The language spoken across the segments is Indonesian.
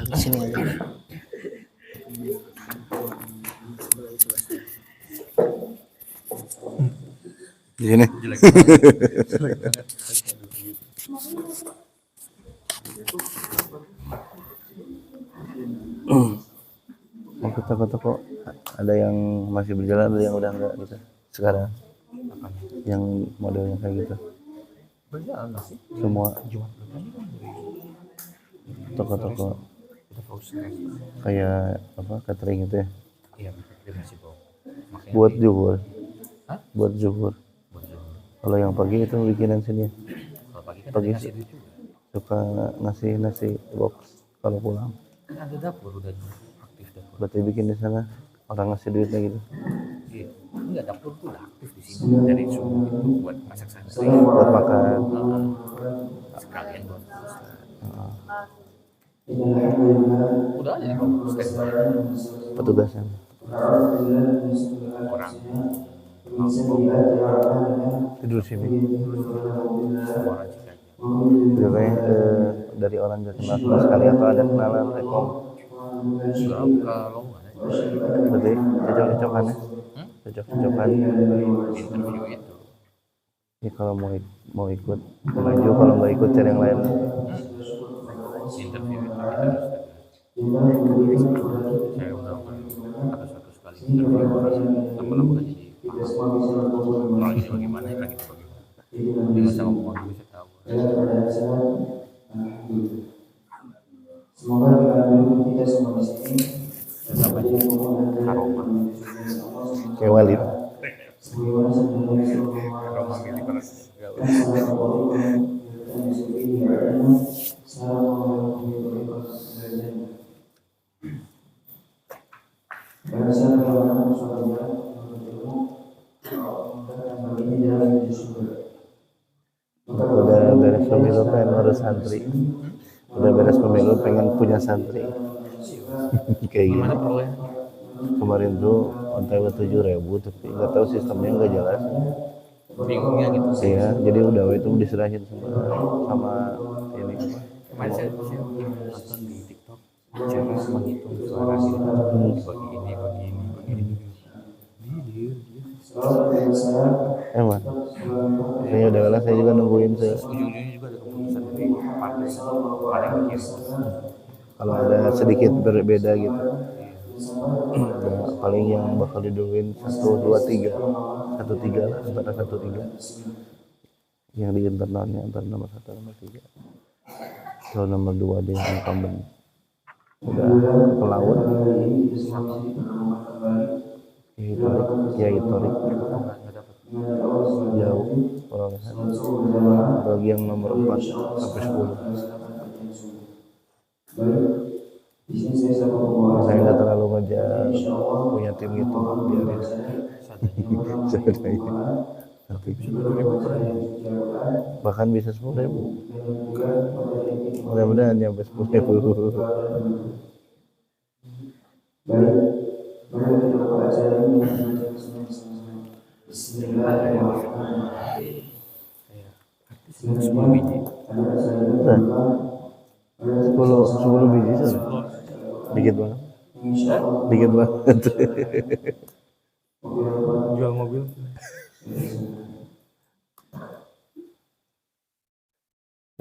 di sini aja. Di sini. Mau ke toko-toko ada yang masih berjalan, ada yang udah enggak gitu sekarang. Yang modelnya kayak gitu. Berjalan masih. Semua Jumat toko-toko kita fokus kayak apa catering gitu ya. Iya, dia masih bawa. Buat zuhur. Hah? Buat zuhur. Kalau yang pagi itu bikinan sini. Kalau pagi kan Pagi ngasih duit juga. suka ngasih nasi box kalau pulang. Kan ada dapur udah aktif dapur. Berarti bikin di sana orang ngasih duitnya gitu. Iya. Enggak, dapur tuh udah aktif di sini dari subuh itu buat masak santri. Buat makan. Sekalian buat Alhamdulillah. udah aja di bawah standby Petugasnya. orang Tidur sini. semua orang Cikanjur. Biasanya dari orang gak kenal sama sekali atau ada kenalan rekom. Enggak buka lowongan aja. Berarti cocok-cocokan ya. Cocok-cocokan. Interview itu. Ini kalau mau ikut maju, kalau nggak ikut cari yang lain. Interview itu kita harus saya udah ada satu sekali interview orang lama-lama kan jadi orang ini bagaimana orang itu bagaimana dia nggak usah ngomong dulu saya tahu Semoga dengan kita semua di sini tetap aja aroma Kayak Walid. sebagaimana sebenarnya aroma milik orang gaul Udah beres pemilu pengen ngurus santri. Udah beres pemilu pengen punya santri. Kayak gitu. gimana perlu ya Kemarin tuh OTW 7.000 tapi nggak tahu sistemnya nggak jelas. bingungnya gitu sih Iya, jadi udah itu diserahin sama ini apa? kemarin saya nonton di TikTok cara menghitung suara gitu bagi ini Emang. Kayaknya udah lah saya juga nungguin ujung-ujungnya juga ada keputusan dari partai paling kiri kalau ada sedikit berbeda gitu. Ya, paling yang bakal diduluin 1, 2, 3 lah antara 1, 3 yang di internalnya antara nomor 1 nomor 3. Kalau nomor 2 dia yang incumbent udah ke laut ya Torik jauh perolehan. Bagi yang nomor 4 sampai 10 saya nggak terlalu ngejar punya tim gitu, biarin tapi bahkan bisa 10.000, mudah-mudahan nyampe 10.000. Semua biji 10 biji sih dikit banget, dikit banget. jual mobil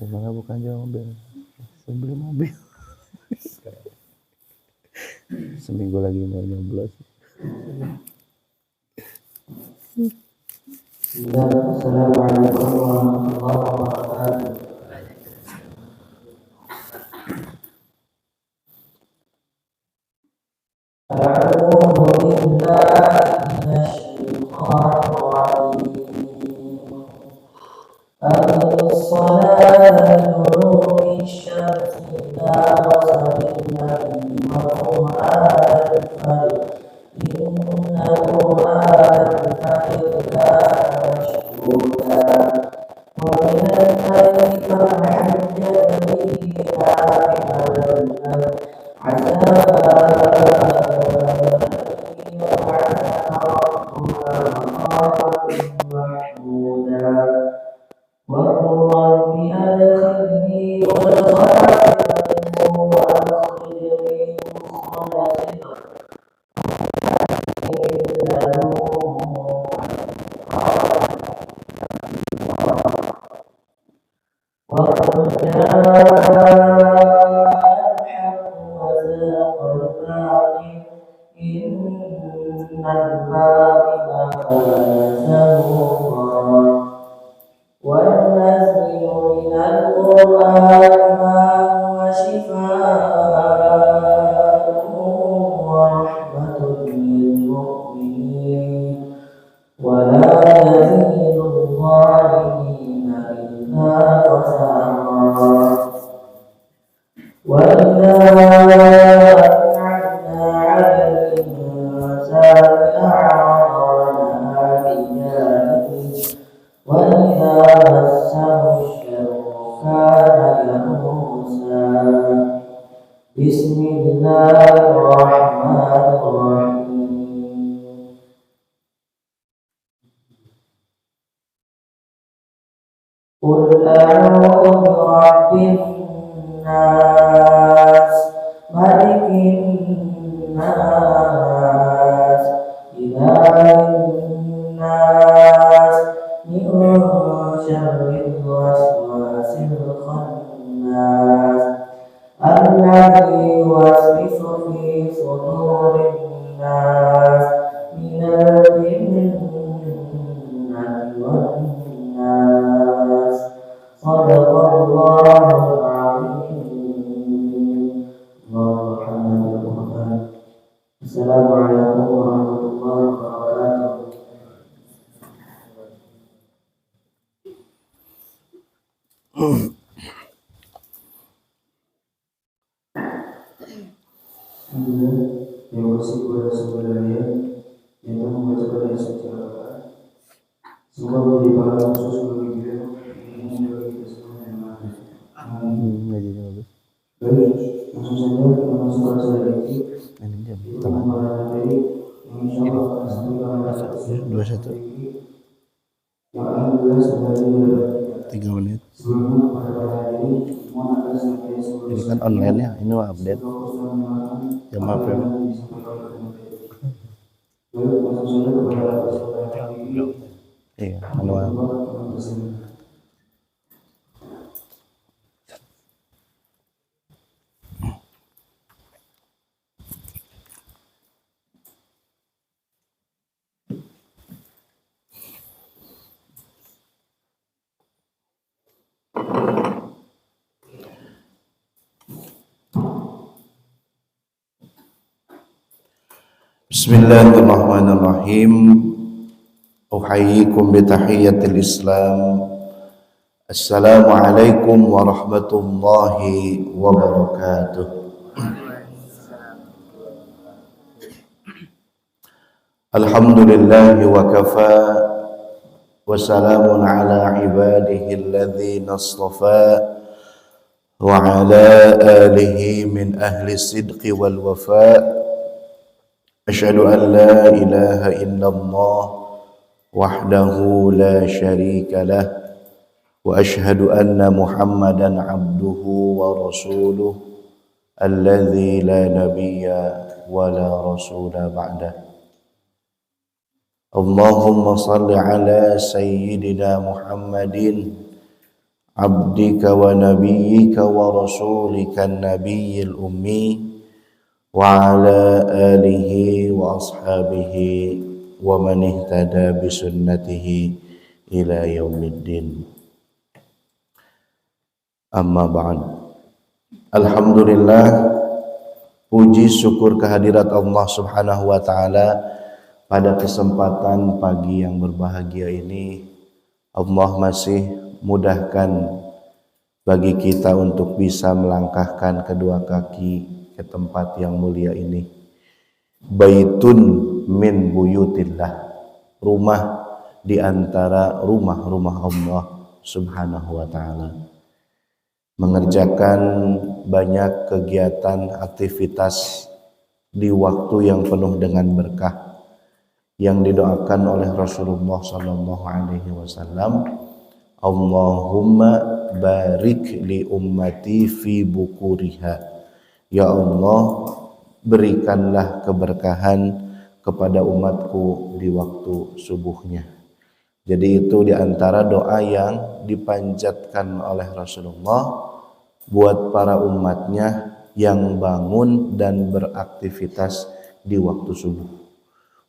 Malah bukan jual mobil, saya beli mobil. Seminggu lagi mau nyoblos. Assalamualaikum warahmatullahi wabarakatuh. أعوذ بالله من الشيطان الرجيم. أقم الصلاة لدلوك الشمس إلى غسق الليل وقرآن الفجر إن قرآن الفجر كان مشهودا ومن الليل فهجد به نافلة عسى وقل رب أدخلني مدخل صدق وأخرجني الله الرحمن الرحيم قل أعوذ برب الناس ملك الناس إله الناس من شر الوسواس الخناس الذي يوسوس في صدور الناس من الجنة والناس صدق الله العظيم. Assalamualaikum warahmatullahi wabarakatuh. Yang masih kepada saudaranya yang telah membacakan ayat suci Al-Quran, semoga menjadi pahala khusus bagi beliau dan bagi kita semua yang lain. Amin. Baik, langsung saja kita masuk ke acara ini. Kita memulai materi yang insya Allah akan disampaikan oleh yang alhamdulillah sebenarnya sudah 3 menit. sebelumnya pada para hadirin mohon agar senantiasa Ini kan online ya, ini mah update. Ya maaf ya. Baik, langsung saja kepada saudara ini. Iya, manual. Bismillahirrahmanirrahim. Uhayyikum bitahiyyatil Islam. Assalamualaikum warahmatullahi wabarakatuh. Alhamdulillahi wa kafa wa salamun ala ibadihi alladhina istafa wa ala alihi min ahli sidqi wal wafa. Asyhadu an la ilaha illallah wahdahu la syarika lah wa asyhadu anna Muhammadan abduhu wa rasuluh alladzi la nabiyya wa la rasula ba'dah. Allahumma salli ala sayyidina Muhammadin abdika wa nabiyyika wa rasulika an-nabiyyil ummi wa ala alihi wa ashabihi wa man ihtada bi sunnatihi ila yaumiddin. Amma ba'd. Alhamdulillah, puji syukur kehadirat Allah Subhanahu wa taala pada kesempatan pagi yang berbahagia ini. Allah masih mudahkan bagi kita untuk bisa melangkahkan kedua kaki ke tempat yang mulia ini. Baitun min buyutillah, rumah di antara rumah-rumah Allah Subhanahu wa taala. Mengerjakan banyak kegiatan aktivitas di waktu yang penuh dengan berkah yang didoakan oleh Rasulullah sallallahu alaihi wasallam. Allahumma barik li ummati fi bukuriha. Ya Allah, berikanlah keberkahan kepada umatku di waktu subuhnya. Jadi itu diantara doa yang dipanjatkan oleh Rasulullah buat para umatnya yang bangun dan beraktivitas di waktu subuh.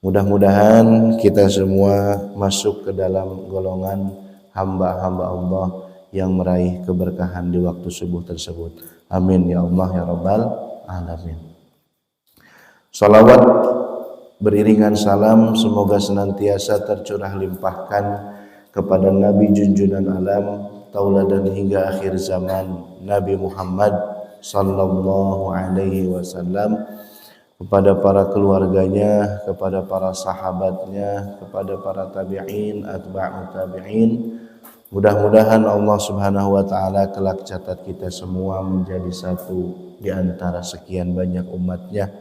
Mudah-mudahan kita semua masuk ke dalam golongan hamba-hamba Allah yang meraih keberkahan di waktu subuh tersebut. Amin ya Allah ya Rabbal Alamin. Salawat beriringan salam semoga senantiasa tercurah limpahkan kepada Nabi junjunan alam, tauladan hingga akhir zaman, Nabi Muhammad sallallahu alaihi wasallam, kepada para keluarganya, kepada para sahabatnya, kepada para tabi'in, atba'ut tabi'in, Mudah-mudahan Allah Subhanahu wa taala kelak catat kita semua menjadi satu di antara sekian banyak umatnya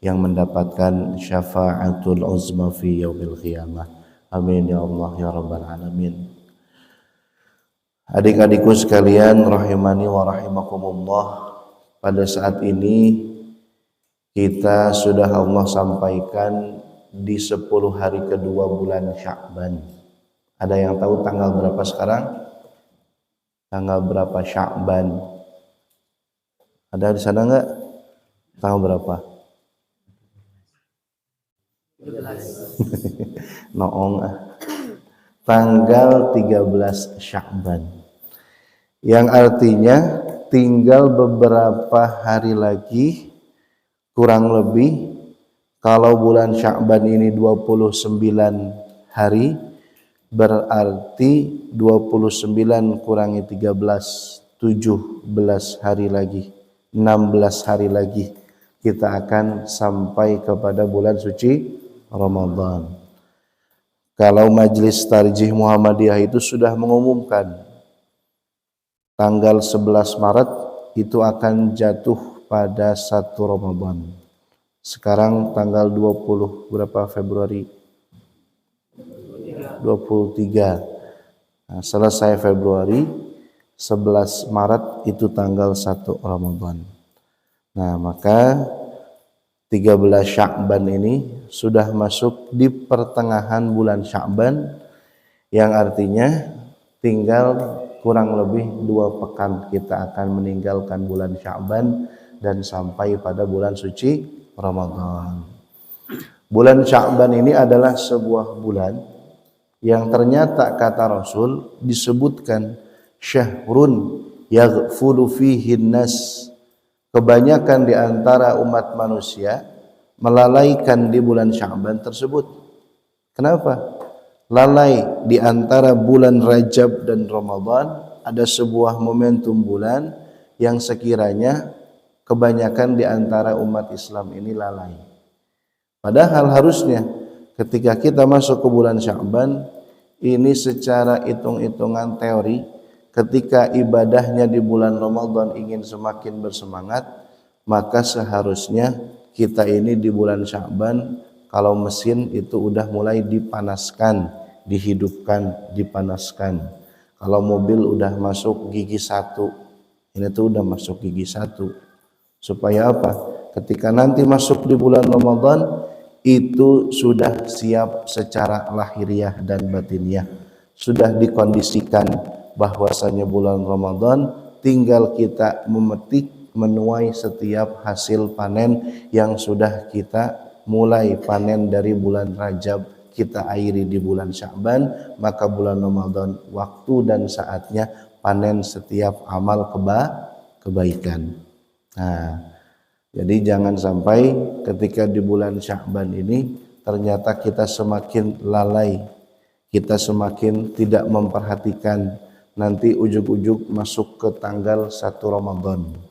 yang mendapatkan syafaatul uzma fi yaumil qiyamah. Amin ya Allah ya rabbal alamin. Adik-adikku sekalian rahimani wa rahimakumullah, pada saat ini kita sudah Allah sampaikan di 10 hari kedua bulan Sya'ban. Ada yang tahu tanggal berapa sekarang? Tanggal berapa Sya'ban? Ada di sana enggak? Tanggal berapa? Noong. Tanggal 13 Sya'ban. Yang artinya tinggal beberapa hari lagi, kurang lebih kalau bulan Sya'ban ini 29 hari, berarti 29 kurangi 13, 17 hari lagi, 16 hari lagi kita akan sampai kepada bulan suci Ramadan. Kalau Majelis Tarjih Muhammadiyah itu sudah mengumumkan tanggal 11 Maret itu akan jatuh pada 1 Ramadan. Sekarang tanggal 20 berapa Februari? 23. Nah, selesai Februari, 11 Maret itu tanggal 1 Ramadan. Nah, maka 13 Sya'ban ini sudah masuk di pertengahan bulan Sya'ban, yang artinya tinggal kurang lebih 2 pekan kita akan meninggalkan bulan Sya'ban dan sampai pada bulan suci Ramadan. Bulan Sya'ban ini adalah sebuah bulan yang ternyata kata Rasul disebutkan syahrun yaghfulu fihi nas, kebanyakan di antara umat manusia melalaikan di bulan Sya'ban tersebut. Kenapa? Lalai di antara bulan Rajab dan Ramadan, ada sebuah momentum bulan yang sekiranya kebanyakan di antara umat Islam ini lalai. Padahal harusnya ketika kita masuk ke bulan Sya'ban ini secara hitung-hitungan teori, ketika ibadahnya di bulan Ramadan ingin semakin bersemangat, maka seharusnya kita ini di bulan Sya'ban kalau mesin itu udah mulai dipanaskan, dihidupkan, dipanaskan. Kalau mobil udah masuk gigi 1, ini tuh udah masuk gigi 1. Supaya apa? Ketika nanti masuk di bulan Ramadan itu sudah siap secara lahiriah dan batiniah, sudah dikondisikan bahwasanya bulan Ramadan tinggal kita memetik, menuai setiap hasil panen yang sudah kita mulai panen dari bulan Rajab, kita akhiri di bulan Sya'ban, maka bulan Ramadan waktu dan saatnya panen setiap amal kebaikan. Nah, jadi jangan sampai ketika di bulan Sya'ban ini ternyata kita semakin lalai, kita semakin tidak memperhatikan, nanti ujug-ujug masuk ke tanggal 1 Ramadan.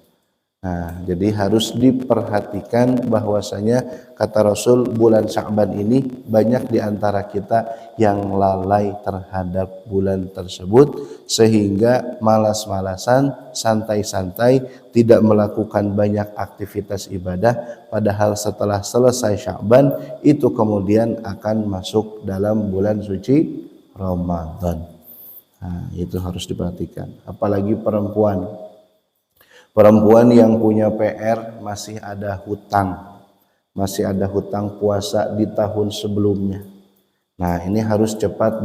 Nah, jadi harus diperhatikan bahwasanya kata Rasul bulan Sya'ban ini banyak di antara kita yang lalai terhadap bulan tersebut sehingga malas-malasan, santai-santai, tidak melakukan banyak aktivitas ibadah, padahal setelah selesai Sya'ban itu kemudian akan masuk dalam bulan suci Ramadan. Nah, itu harus diperhatikan, apalagi perempuan yang punya PR, masih ada hutang puasa di tahun sebelumnya. Nah, ini harus cepat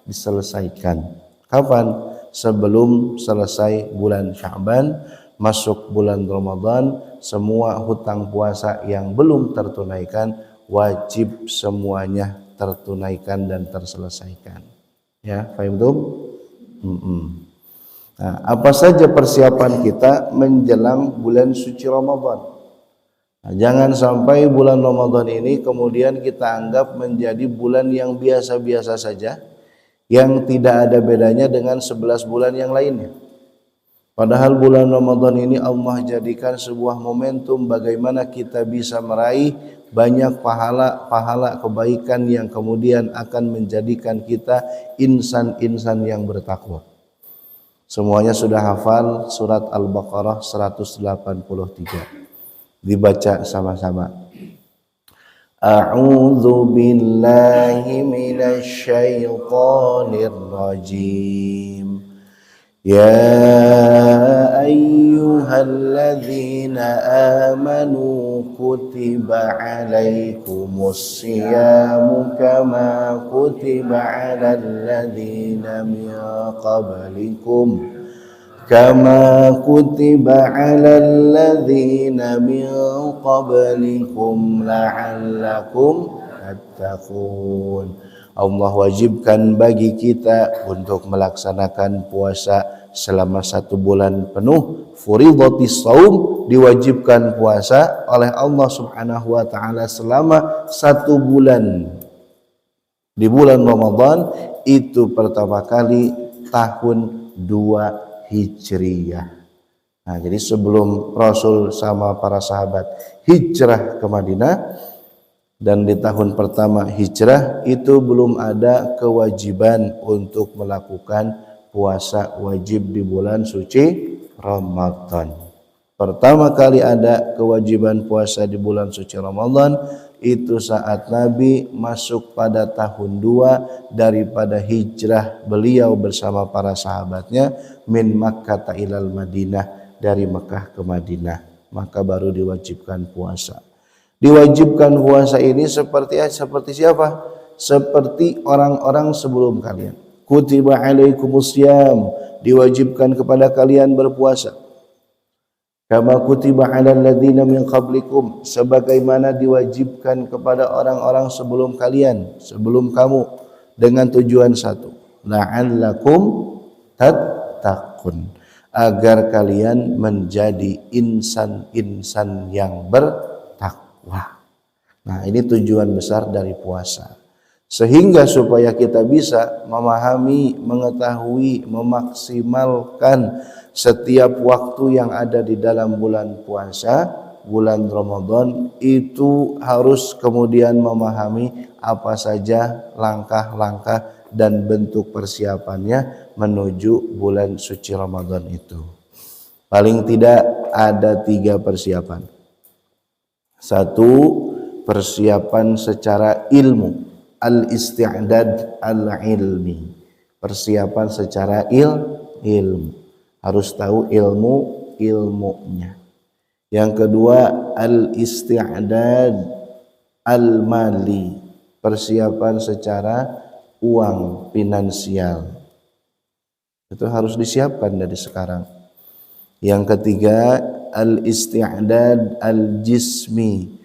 diselesaikan. Kapan? Sebelum selesai bulan Sya'ban, masuk bulan Ramadan, semua hutang puasa yang belum tertunaikan wajib semuanya tertunaikan dan terselesaikan. Ya, paham tuh? Nah, apa saja persiapan kita menjelang bulan suci Ramadan? Nah, jangan sampai bulan Ramadan ini kemudian kita anggap menjadi bulan yang biasa-biasa saja, yang tidak ada bedanya dengan 11 bulan yang lainnya. Padahal bulan Ramadan ini Allah jadikan sebuah momentum bagaimana kita bisa meraih banyak pahala kebaikan yang kemudian akan menjadikan kita insan-insan yang bertakwa. Semuanya sudah hafal surat Al-Baqarah 183. Dibaca sama-sama. A'udzu billahi minasy syaithanir rajim. Ya ayyuhalladzina amanu kutiba alaikumus syiyamu kama kutiba alal ladzina min qablikum كما كتب على الذين من قبلكم لعلكم تتقون. Allah wajibkan bagi kita untuk melaksanakan puasa selama 1 bulan penuh. Furidhatis shaum, diwajibkan puasa oleh Allah Subhanahu wa taala selama 1 bulan. Di bulan Ramadan itu pertama kali tahun 2 Hijriyah. Nah, jadi sebelum Rasul sama para sahabat hijrah ke Madinah dan di tahun pertama hijrah itu belum ada kewajiban untuk melakukan puasa wajib di bulan suci Ramadan. Pertama kali ada kewajiban puasa di bulan suci Ramadan itu saat Nabi masuk pada tahun 2 daripada hijrah beliau bersama para sahabatnya min Makkah ilal Madinah, dari Mekah ke Madinah, maka baru diwajibkan puasa. Diwajibkan puasa ini seperti siapa? Seperti orang-orang sebelum kalian. Kutiba alaikumusiyam, diwajibkan kepada kalian berpuasa. Kama kutiba alal ladzina min qablikum, sebagaimana diwajibkan kepada orang-orang sebelum kalian, sebelum kamu, dengan tujuan satu, la'allakum tattaqun, agar kalian menjadi insan-insan yang bertakwa. Nah, ini tujuan besar dari puasa. Sehingga supaya kita bisa memahami, mengetahui, memaksimalkan setiap waktu yang ada di dalam bulan puasa, bulan Ramadan, itu harus kemudian memahami apa saja langkah-langkah dan bentuk persiapannya menuju bulan suci Ramadan itu. Paling tidak ada 3 persiapan. 1, persiapan secara ilmu, al-isti'dad al-ilmi, persiapan secara ilmu, harus tahu ilmunya. Yang kedua, al-isti'dad al-mali, persiapan secara uang, finansial, itu harus disiapkan dari sekarang. Yang ketiga, al-isti'dad al-jismi,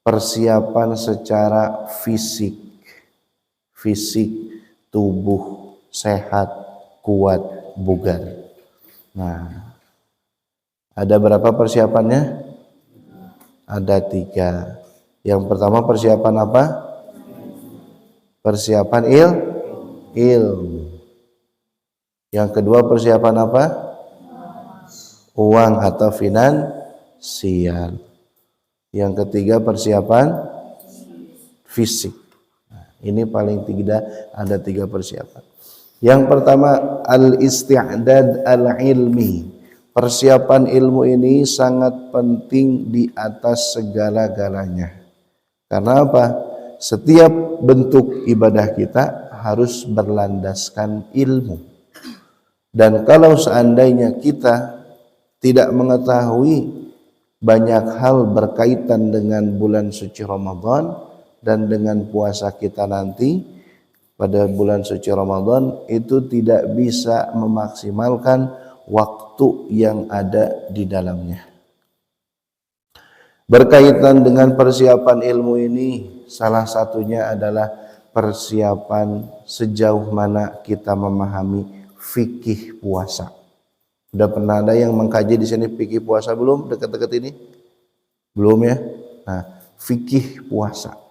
persiapan secara fisik, tubuh sehat, kuat, bugar. Nah, ada berapa persiapannya? Ada 3. Yang pertama persiapan apa? Persiapan ilmu. Yang kedua persiapan apa? Uang atau finansial. Yang ketiga persiapan fisik. Nah, ini paling tidak ada 3 persiapan. Yang pertama al-isti'dad al-ilmi, persiapan ilmu ini sangat penting di atas segala-galanya. Karena apa? Setiap bentuk ibadah kita harus berlandaskan ilmu. Dan kalau seandainya kita tidak mengetahui banyak hal berkaitan dengan bulan suci Ramadan dan dengan puasa kita nanti pada bulan suci Ramadan, itu tidak bisa memaksimalkan waktu yang ada di dalamnya. Berkaitan dengan persiapan ilmu ini, salah satunya adalah persiapan sejauh mana kita memahami fikih puasa. Sudah pernah ada yang mengkaji di sini fikih puasa belum? Dekat-dekat ini? Belum ya? Nah, fikih puasa.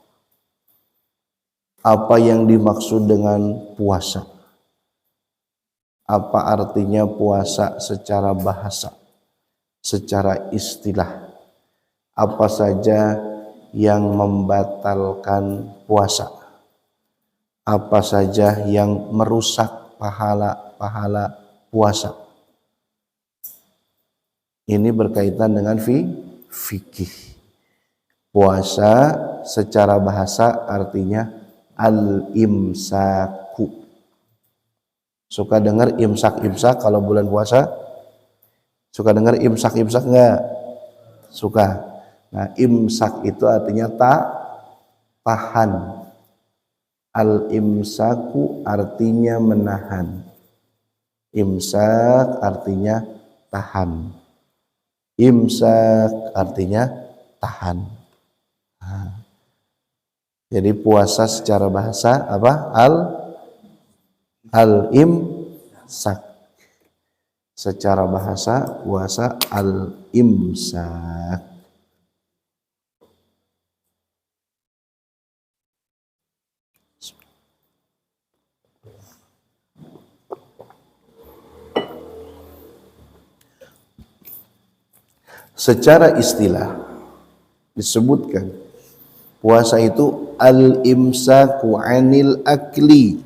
Apa yang dimaksud dengan puasa? Apa artinya puasa secara bahasa, secara istilah? Apa saja yang membatalkan puasa? Apa saja yang merusak pahala puasa? Ini berkaitan dengan fikih. Puasa secara bahasa artinya al-imsaku. Suka dengar imsak-imsak kalau bulan puasa? Suka dengar imsak-imsak enggak? Suka. Nah, imsak itu artinya tahan. Al-imsaku artinya menahan. Imsak artinya tahan. Imsak artinya tahan. Nah, jadi puasa secara bahasa apa? Al-imsak. Secara bahasa puasa al-imsak. Secara istilah disebutkan puasa itu al-imsaku 'anil akli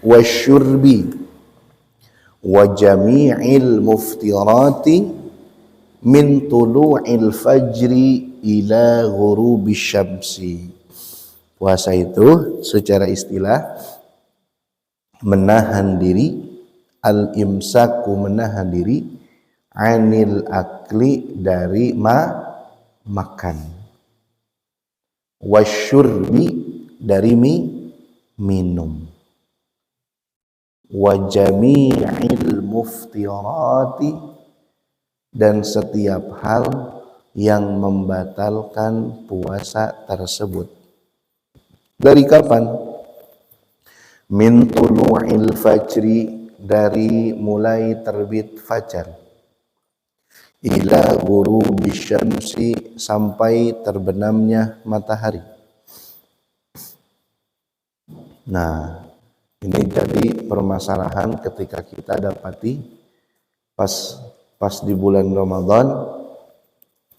wasyurbi wa jami'il muftirati min tulu'il fajri ila ghurubis syamsi. Puasa itu secara istilah menahan diri, al-imsaku menahan diri, anil akli dari makan, wasyurbi dari minum, wa jami'il muftirati dan setiap hal yang membatalkan puasa tersebut. Dari kapan? Min tulu'il fajri, dari mulai terbit fajar, ila ghurubis syamsi, sampai terbenamnya matahari. Nah, ini jadi permasalahan ketika kita dapati pas di bulan Ramadan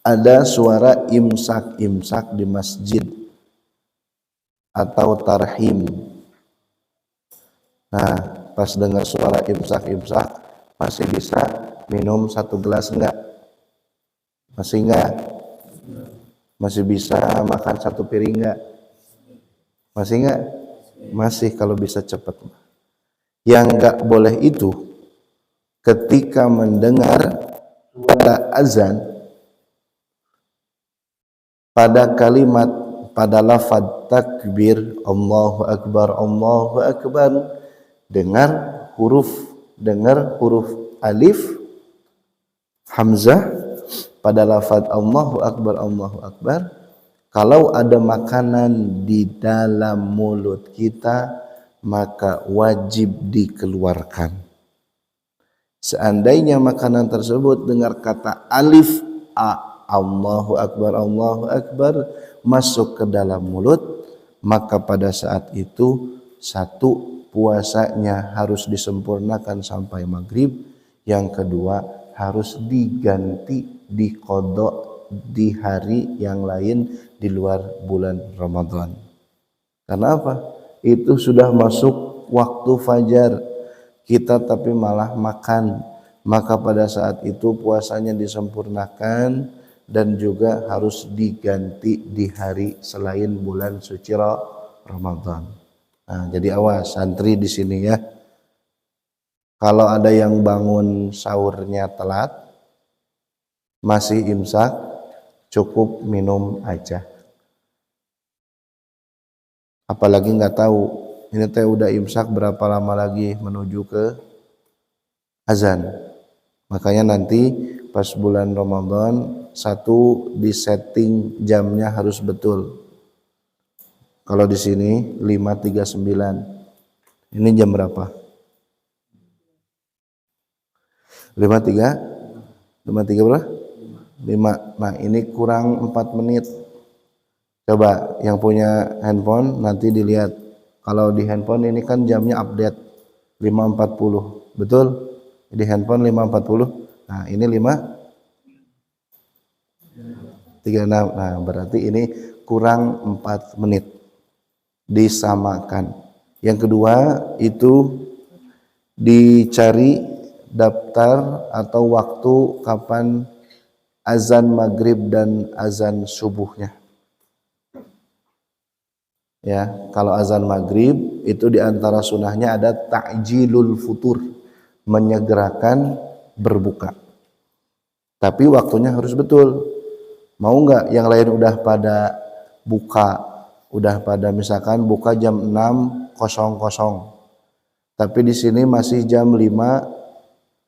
ada suara imsak di masjid atau tarhim. Nah, pas dengar suara imsak masih bisa minum 1 gelas enggak? Masih enggak? Masih bisa makan 1 piring enggak? Masih enggak? Masih kalau bisa cepat. Yang enggak boleh itu ketika mendengar suara azan, pada kalimat, pada lafaz takbir Allahu Akbar, dengar huruf alif hamzah pada lafaz Allahu Akbar, kalau ada makanan di dalam mulut kita maka wajib dikeluarkan. Seandainya makanan tersebut dengar kata alif Allahu Akbar masuk ke dalam mulut, maka pada saat itu satu, puasanya harus disempurnakan sampai maghrib. Yang kedua, harus diganti, diqodok di hari yang lain di luar bulan Ramadan. Karena apa? Itu sudah masuk waktu fajar, kita tapi malah makan, maka pada saat itu puasanya disempurnakan dan juga harus diganti di hari selain bulan suci Ramadan. Nah, jadi awas santri di sini ya. Kalau ada yang bangun sahurnya telat, masih imsak, cukup minum aja. Apalagi nggak tahu ini teh udah imsak berapa lama lagi menuju ke azan. Makanya nanti pas bulan Ramadan, satu, di setting jamnya harus betul. Kalau di sini 5.39. Ini jam berapa? 5.3 berapa? 5. Nah, ini kurang 4 menit. Coba yang punya handphone nanti dilihat. Kalau di handphone ini kan jamnya update 5.40. betul? Di handphone 5.40. Nah, ini 5.36. Nah, berarti ini kurang 4 menit. Disamakan. Yang kedua itu dicari daftar atau waktu kapan azan maghrib dan azan subuhnya. Ya, kalau azan maghrib itu diantara sunahnya ada ta'jilul futur, menyegerakan berbuka. Tapi waktunya harus betul. Mau nggak yang lain udah pada buka, udah pada misalkan buka jam 6.00, tapi di sini masih jam 5.56.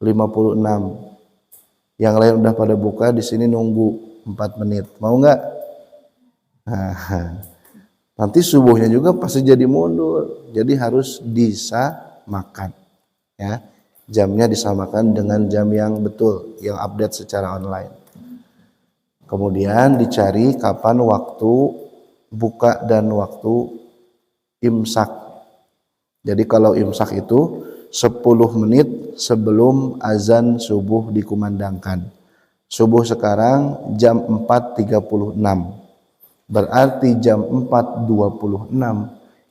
Yang lain udah pada buka, di sini nunggu 4 menit. Mau nggak? Nah, nanti subuhnya juga pasti jadi mundur. Jadi harus disamakan, ya. Jamnya disamakan dengan jam yang betul, yang update secara online. Kemudian dicari kapan waktu buka dan waktu imsak. Jadi kalau imsak itu 10 menit sebelum azan subuh dikumandangkan. Subuh sekarang jam 4.36. Berarti jam 4.26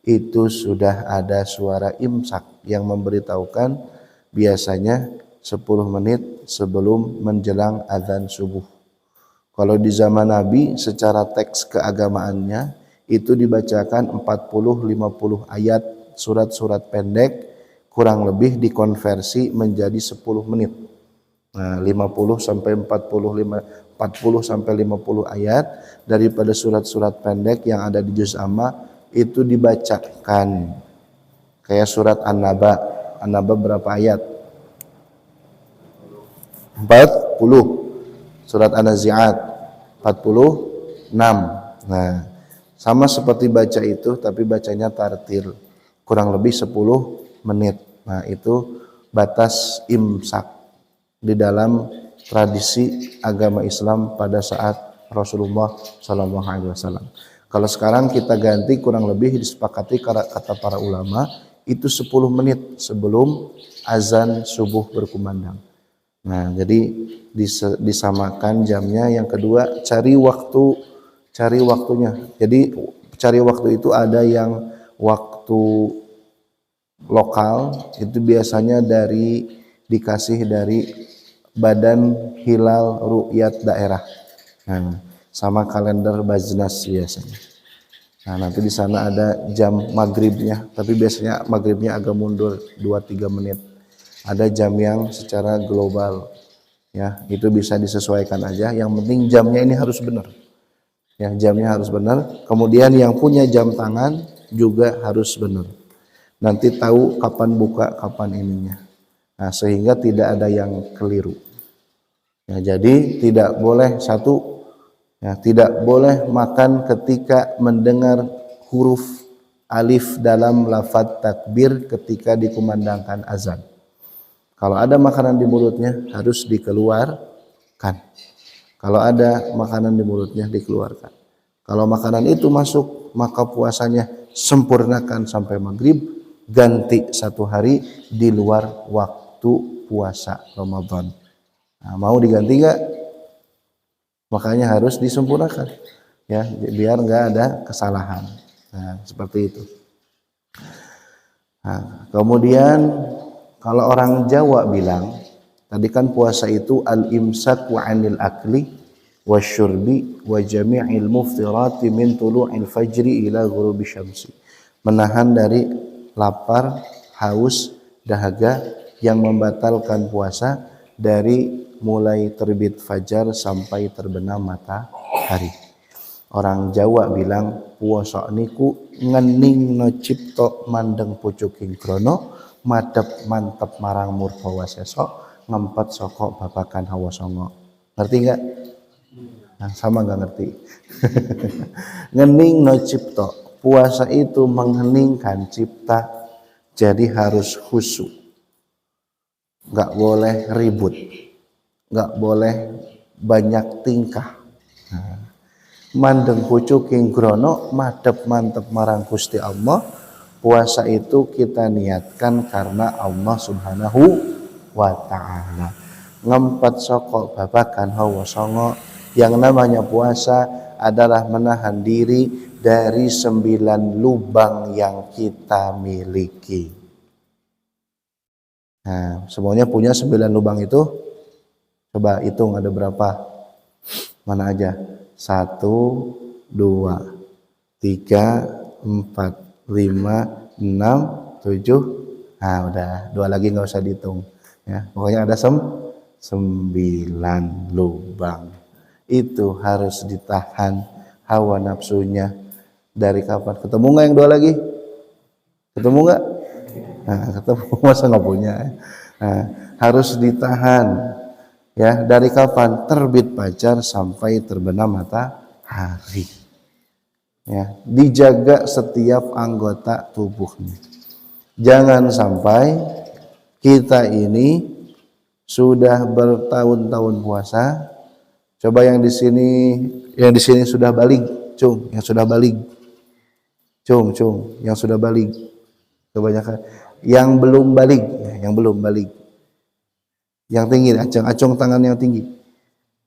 itu sudah ada suara imsak yang memberitahukan biasanya 10 menit sebelum menjelang azan subuh. Kalau di zaman Nabi secara teks keagamaannya itu dibacakan 40-50 ayat surat-surat pendek, kurang lebih dikonversi menjadi 10 menit. Nah, 50 sampai 50 ayat daripada surat-surat pendek yang ada di juz amma itu dibacakan. Kayak surat An-Naba. An-Naba berapa ayat? 40. Surat An-Nazi'at 46. Nah, sama seperti baca itu tapi bacanya tartil. Kurang lebih 10 menit. Nah, itu batas imsak di dalam tradisi agama Islam pada saat Rasulullah SAW. Kalau sekarang kita ganti, kurang lebih disepakati kata para ulama itu 10 menit sebelum azan subuh berkumandang. Nah, jadi disamakan jamnya. Yang kedua, cari waktunya. Jadi cari waktu itu ada yang waktu lokal, itu biasanya dikasih dari Badan Hilal Ru'yat Daerah. Nah, sama kalender Bajnas biasanya. Nah, nanti di sana ada jam maghribnya, tapi biasanya maghribnya agak mundur 2-3 menit. Ada jam yang secara global, ya, itu bisa disesuaikan aja. Yang penting jamnya ini harus benar. Ya, jamnya harus benar. Kemudian yang punya jam tangan juga harus benar. Nanti tahu kapan buka, kapan ininya. Nah, sehingga tidak ada yang keliru. Ya, jadi tidak boleh tidak boleh makan ketika mendengar huruf alif dalam lafaz takbir ketika dikumandangkan azan. Kalau ada makanan di mulutnya harus dikeluarkan. Kalau ada makanan di mulutnya dikeluarkan. Kalau makanan itu masuk, maka puasanya sempurnakan sampai maghrib, ganti 1 hari di luar waktu puasa Ramadan. Nah, mau diganti nggak? Makanya harus disempurnakan, ya, biar nggak ada kesalahan. Nah, seperti itu. Nah, kemudian kalau orang Jawa bilang, tadi kan puasa itu al-imsak wa 'anil akli wasyurbi wa jami'il muftirati min tulu'il fajri ila ghurubi syamsi. Menahan dari lapar, haus, dahaga yang membatalkan puasa dari mulai terbit fajar sampai terbenam matahari. Orang Jawa bilang puasa niku ngening no cipto mandeng pucuking krono madep mantep marang murka wasesa ngempet saka babakan hawa songo. Ngerti enggak? Nah, sama enggak ngerti? Ngening no cipto, puasa itu mengheningkan cipta, jadi harus khusyuk. Enggak boleh ribut, enggak boleh banyak tingkah. Mandeng pucuking grono madep mantep marang Gusti Allah. puasa itu kita niatkan karena Allah Subhanahu wa ta'ala. Ngempet soko babakan hawa songo, yang namanya puasa adalah menahan diri dari 9 lubang yang kita miliki. Nah, semuanya punya 9 lubang itu. Coba hitung ada berapa? Mana aja? 1, 2, 3, 4, 5, 6, 7. Nah, udah 2 lagi nggak usah dihitung. Ya, pokoknya ada 9 lubang. Itu harus ditahan hawa nafsunya. Dari kapan? Ketemu nggak yang 2 lagi? Ketemu nggak? Nah, ketemu, masa nggak punya? Nah, harus ditahan. Ya, dari kapan? Terbit fajar sampai terbenam matahari. Ya, dijaga setiap anggota tubuhnya. Jangan sampai kita ini sudah bertahun-tahun puasa. Coba yang di sini sudah balik, cung, yang sudah balik. Cung, yang sudah balik. Kebanyakan yang belum balik, ya, yang belum balik. Yang tinggi, acung tangan yang tinggi.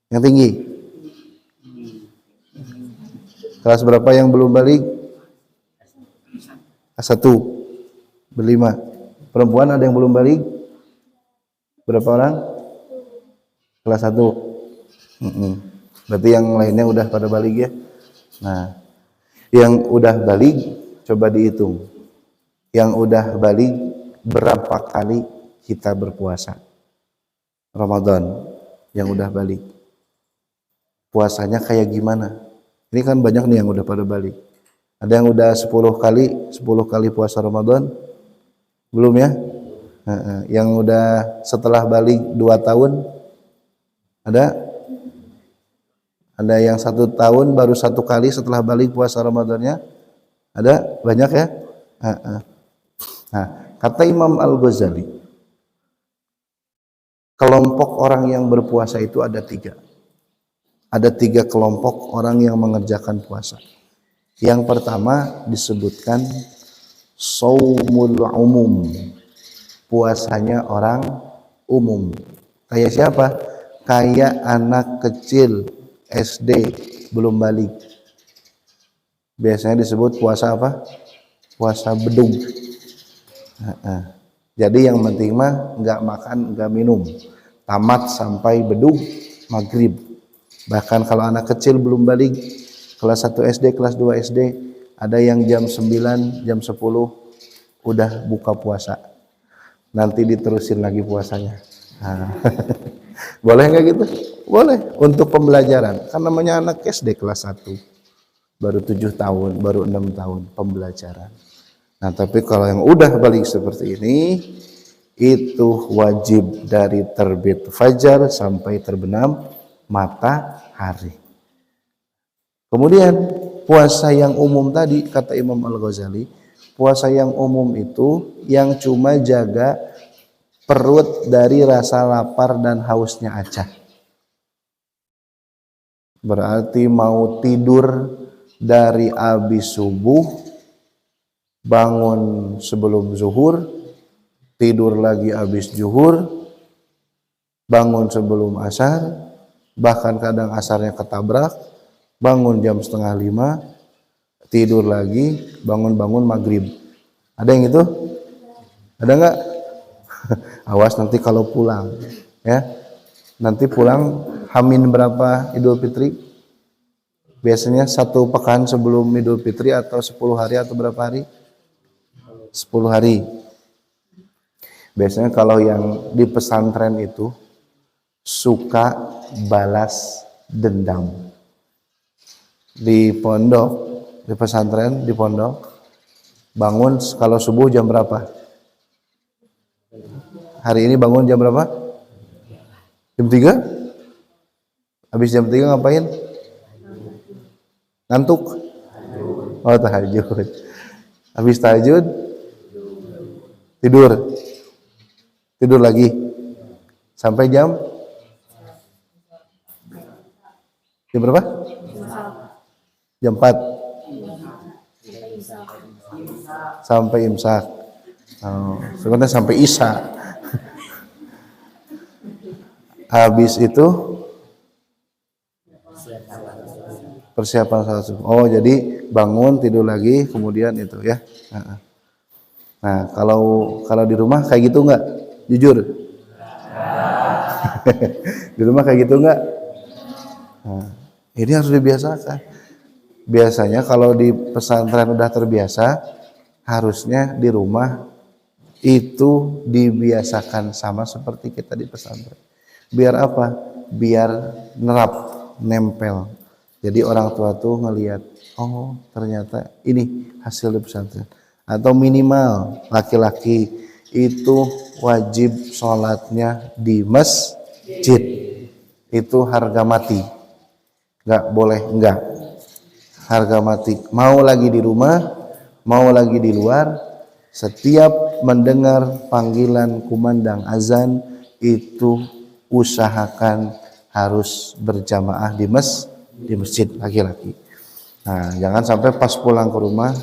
Yang tinggi. Kelas berapa yang belum balik? Kelas 1. Berlima. Perempuan ada yang belum balik? Berapa orang? Kelas 1. Berarti yang lainnya udah pada balik ya. Nah, yang udah balik coba dihitung. Yang udah balik berapa kali kita berpuasa Ramadan? Yang udah balik puasanya kayak gimana? Ini kan banyak nih yang udah pada balik. Ada yang udah 10 kali puasa Ramadan? Belum ya? Yang udah setelah balik 2 tahun? Ada? Ada yang 1 tahun baru 1 kali setelah balik puasa Ramadannya? Ada? Banyak ya? Nah, kata Imam Al-Ghazali, kelompok orang yang berpuasa itu ada 3. Ada 3 kelompok orang yang mengerjakan puasa. Yang pertama disebutkan shaumul umum, puasanya orang umum. Kayak siapa? Kayak anak kecil SD belum balik. Biasanya disebut puasa apa? Puasa bedug. Jadi yang penting mah nggak makan, nggak minum, tamat sampai bedug maghrib. Bahkan kalau anak kecil belum balik, kelas 1 SD, kelas 2 SD, ada yang jam 9, jam 10 udah buka puasa. Nanti diterusin lagi puasanya. Boleh nggak gitu? Boleh, untuk pembelajaran. Kan namanya anak SD kelas 1. Baru 7 tahun, baru 6 tahun pembelajaran. Nah, tapi kalau yang udah balik seperti ini, itu wajib dari terbit fajar sampai terbenam matahari. Kemudian puasa yang umum tadi, kata Imam Al-Ghazali, puasa yang umum itu yang cuma jaga perut dari rasa lapar dan hausnya aja. Berarti mau tidur dari habis subuh, bangun sebelum zuhur, tidur lagi habis zuhur, bangun sebelum asar, bahkan kadang asarnya ketabrak, bangun jam 4:30, tidur lagi, bangun maghrib. Ada yang itu? Ada nggak? Awas nanti kalau pulang, ya. Nanti pulang Hamin berapa Idul Fitri? Biasanya 1 pekan sebelum Idul Fitri atau 10 hari atau berapa hari? 10 hari. Biasanya kalau yang di pesantren itu suka balas dendam. Di pondok, di pesantren, di pondok, bangun kalau subuh jam berapa? Hari ini bangun jam berapa? Jam 3? Habis jam 3 ngapain? Ngantuk? Oh, tahajud. Habis tahajud tidur lagi sampai jam berapa? Jam 4 sampai imsak. Sebenarnya sampai isya. Habis itu persiapan salat subuh. Oh, jadi bangun tidur lagi kemudian itu ya. Nah, kalau di rumah kayak gitu enggak? Jujur. Di rumah kayak gitu enggak? Nah, ini harus dibiasakan. Biasanya kalau di pesantren udah terbiasa, harusnya di rumah itu dibiasakan sama seperti kita di pesantren. Biar apa? Biar nempel. Jadi orang tua tuh ngelihat, oh ternyata ini hasil di pesantren. Atau minimal laki-laki itu wajib sholatnya di masjid. Itu harga mati. Nggak boleh enggak. Harga mati. Mau lagi di rumah, mau lagi di luar, setiap mendengar panggilan kumandang azan itu usahakan harus berjamaah di masjid laki-laki. Nah, jangan sampai pas pulang ke rumah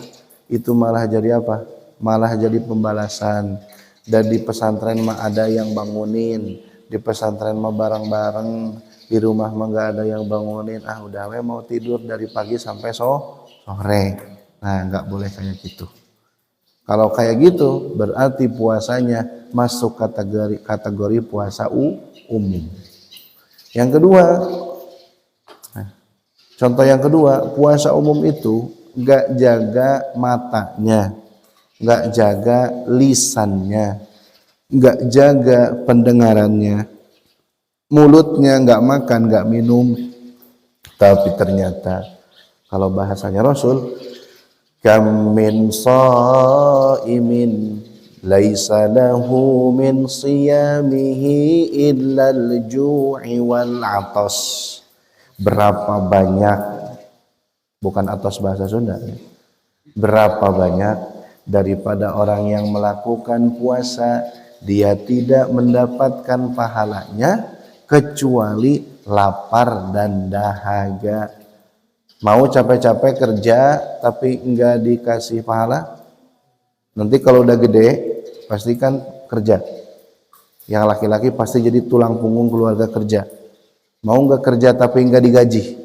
itu malah jadi apa? Malah jadi pembalasan. Dan di pesantren mah ada yang bangunin, di pesantren mah bareng-bareng, di rumah mah nggak ada yang bangunin. Udah we mau tidur dari pagi sampai sore. Nah, nggak boleh kayak gitu. Kalau kayak gitu berarti puasanya masuk kategori puasa umum. Yang kedua, contoh yang kedua, puasa umum itu nggak jaga matanya, nggak jaga lisannya, nggak jaga pendengarannya, mulutnya nggak makan, nggak minum, tapi ternyata kalau bahasanya Rasul, kam min shaimin laisa lahu min siyamihi illa al-ju'i wal 'atas. Berapa banyak, bukan atas bahasa Sunda, berapa banyak daripada orang yang melakukan puasa dia tidak mendapatkan pahalanya kecuali lapar dan dahaga. Mau capek-capek kerja tapi enggak dikasih pahala, nanti kalau udah gede pasti kan kerja. Yang laki-laki pasti jadi tulang punggung keluarga kerja. Mau enggak kerja tapi enggak digaji?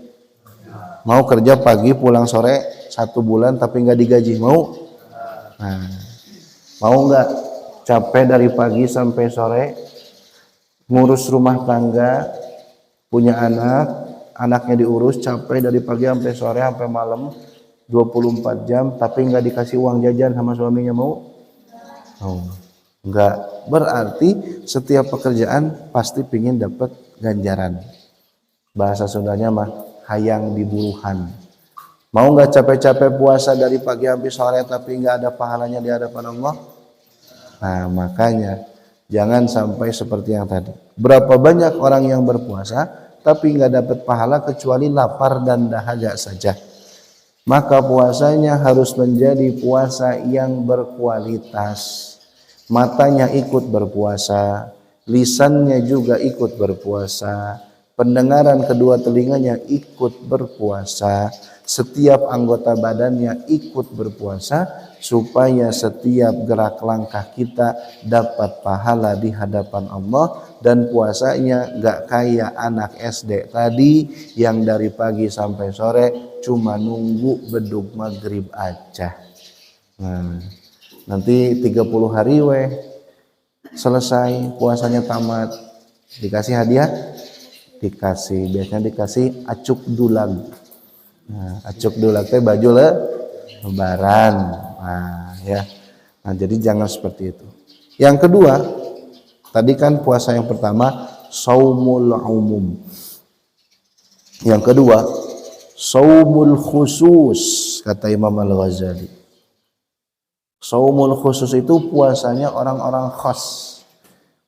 Mau kerja pagi pulang sore 1 bulan tapi enggak digaji? Mau? Nah, mau enggak capek dari pagi sampai sore ngurus rumah tangga, punya anaknya diurus, capek dari pagi sampai sore sampai malam 24 jam tapi enggak dikasih uang jajan sama suaminya? Mau? Enggak. Berarti setiap pekerjaan pasti pingin dapat ganjaran. Bahasa Sundanya mah hayang diburuhan. Mau enggak capek-capek puasa dari pagi sampai sore tapi enggak ada pahalanya di hadapan Allah? Nah, makanya jangan sampai seperti yang tadi. Berapa banyak orang yang berpuasa tapi enggak dapat pahala kecuali lapar dan dahaga saja. Maka puasanya harus menjadi puasa yang berkualitas. Matanya ikut berpuasa, lisannya juga ikut berpuasa, pendengaran kedua telinganya ikut berpuasa, setiap anggota badannya ikut berpuasa, supaya setiap gerak langkah kita dapat pahala di hadapan Allah. Dan puasanya gak kayak anak SD tadi yang dari pagi sampai sore cuma nunggu bedug maghrib aja. Nah, nanti 30 hari selesai puasanya tamat, dikasih hadiah, biasanya dikasih acuk dulag. Nah, acuk dulag teh baju lebaran. Nah, ya. Nah, jadi jangan seperti itu. Yang kedua, tadi kan puasa yang pertama shaumul umum. Yang kedua, shaumul khusus, kata Imam Al-Ghazali. Shaumul khusus itu puasanya orang-orang khas.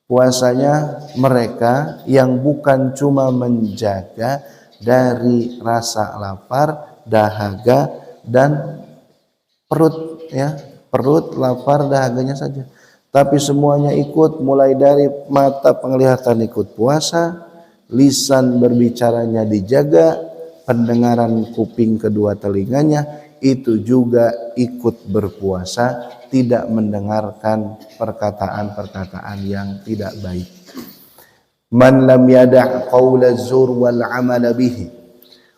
Puasanya mereka yang bukan cuma menjaga dari rasa lapar, dahaga, dan perut, ya, perut, lapar, dahaganya saja. Tapi semuanya ikut, mulai dari mata penglihatan ikut puasa, lisan berbicaranya dijaga, pendengaran kuping kedua telinganya itu juga ikut berpuasa, tidak mendengarkan perkataan-perkataan yang tidak baik. Man lam yada' qawla zur wal amala bihi